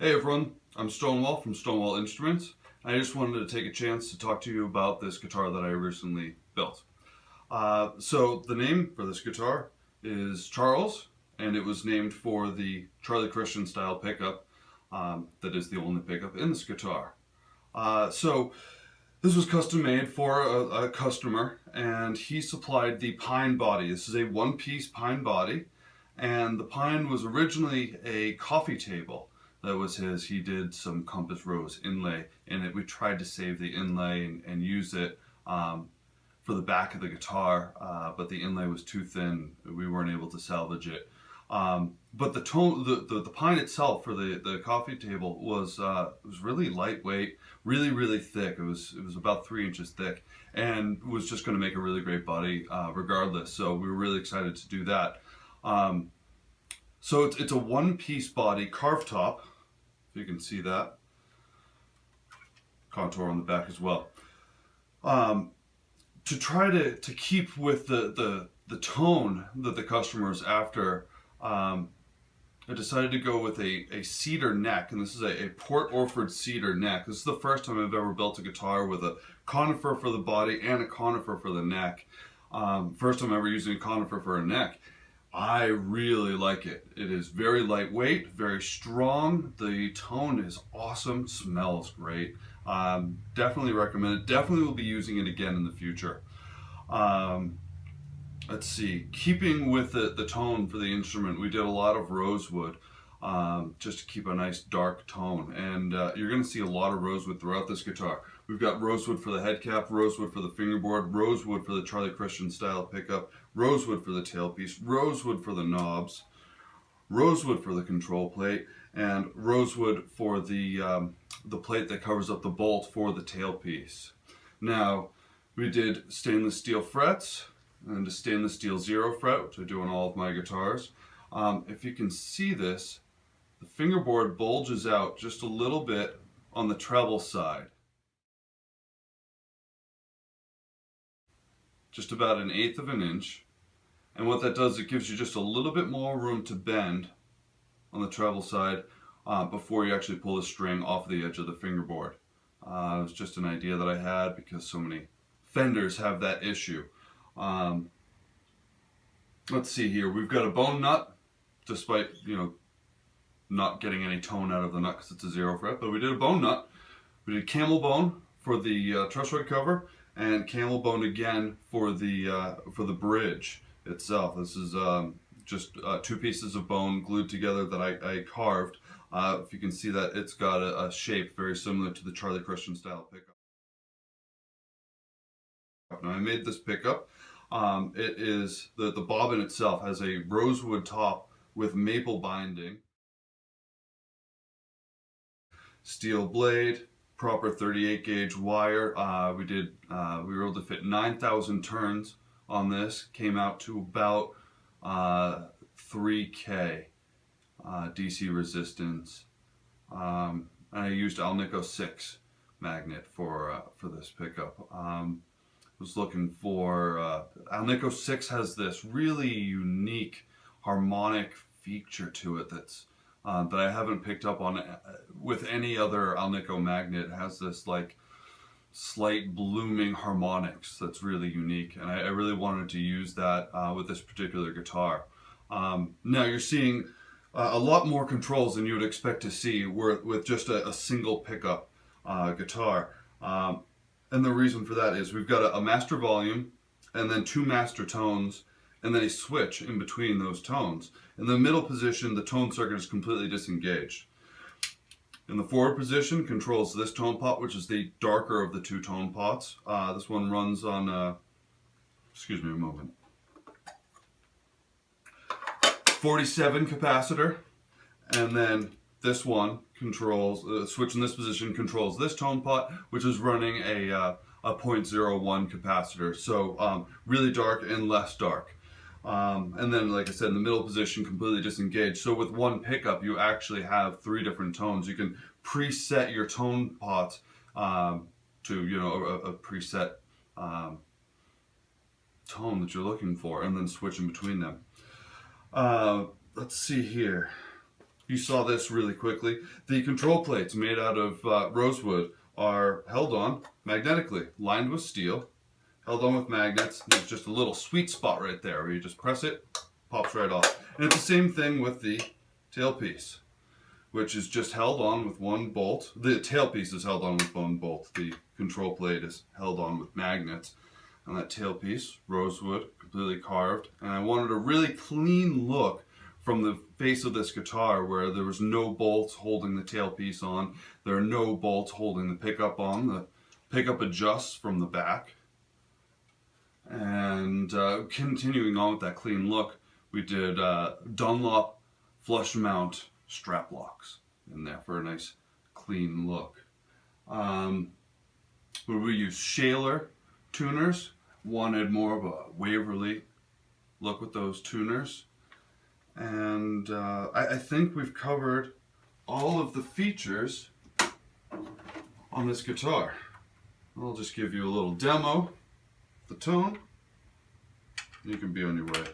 Hey everyone, I'm Stonewall from Stonewall Instruments. I just wanted to take a chance to talk to you about this guitar that I recently built. So the name for this guitar is Charles, and it was named for the Charlie Christian style pickup that is the only pickup in this guitar. So this was custom made for a customer, and he supplied the pine body. This is a one-piece pine body, and the pine was originally a coffee table. That was his. He did some compass rose inlay in it. We tried to save the inlay and use it for the back of the guitar, but the inlay was too thin. We weren't able to salvage it. But the tone, the pine itself for the coffee table was really lightweight, really thick. It was about 3 inches thick, and was just going to make a really great body regardless. So we were really excited to do that. So it's a one-piece body, carved top. If you can see that contour on the back as well. To try to keep with the tone that the customer is after, I decided to go with a cedar neck, and this is a Port Orford cedar neck. This is the first time I've ever built a guitar with a conifer for the body and a conifer for the neck. First time ever using a conifer for a neck. I really like it. It is very lightweight, very strong. The tone is awesome, smells great. Definitely recommend it. Definitely will be using it again in the future. Let's see, keeping with the tone for the instrument, we did a lot of rosewood just to keep a nice dark tone. And you're going to see a lot of rosewood throughout this guitar. We've got rosewood for the head cap, rosewood for the fingerboard, rosewood for the Charlie Christian style pickup, rosewood for the tailpiece, rosewood for the knobs, rosewood for the control plate, and rosewood for the plate that covers up the bolt for the tailpiece. Now, we did stainless steel frets and a stainless steel 0 fret, which I do on all of my guitars. If you can see this, the fingerboard bulges out just a little bit on the treble side. Just about 1/8 of an inch. And what that does, it gives you just a little bit more room to bend on the treble side before you actually pull the string off the edge of the fingerboard. It was just an idea that I had because so many Fenders have that issue. Let's see here, we've got a bone nut, despite, not getting any tone out of the nut because it's a 0 fret, but we did a bone nut. We did camel bone for the truss rod cover, and camel bone again for the bridge itself. This is just 2 pieces of bone glued together that I carved. If you can see that, it's got a shape very similar to the Charlie Christian style pickup. Now I made this pickup. It is the bobbin itself has a rosewood top with maple binding, steel blade, proper 38 gauge wire. We were able to fit 9,000 turns on this. Came out to about 3K DC resistance. And I used Alnico 6 magnet for this pickup. Was looking for Alnico 6 has this really unique harmonic feature to it that's that I haven't picked up on with any other Alnico magnet. It has this like slight blooming harmonics that's really unique, and I really wanted to use that with this particular guitar. Now you're seeing a lot more controls than you would expect to see with just a single pickup guitar. And the reason for that is we've got a master volume, and then 2 master tones, and then a switch in between those tones. In the middle position, the tone circuit is completely disengaged. In the forward position, controls this tone pot, which is the darker of the 2 tone pots. This one runs on, excuse me a moment, 47 capacitor, and then this one controls, switch in this position controls this tone pot, which is running a 0.01 capacitor. So really dark and less dark. And then, like I said, in the middle position, completely disengaged. So with one pickup, you actually have 3 different tones. You can preset your tone pots to, a preset tone that you're looking for, and then switch in between them. Let's see here. you saw this really quickly. The control plates made out of rosewood are held on magnetically, lined with steel, held on with magnets. There's just a little sweet spot right there where you just press it, pops right off. And it's the same thing with the tailpiece, which is just held on with one bolt. The tailpiece is held on with one bolt. The control plate is held on with magnets. And that tailpiece, rosewood, completely carved. And I wanted a really clean look from the face of this guitar where there was no bolts holding the tailpiece on. There are no bolts holding the pickup on. The pickup adjusts from the back. And continuing on with that clean look, we did Dunlop flush mount strap locks in there for a nice clean look. We used Shaler tuners. Wanted more of a Waverly look with those tuners. And I think we've covered all of the features on this guitar. I'll just give you a little demo, the tone, you can be on your way.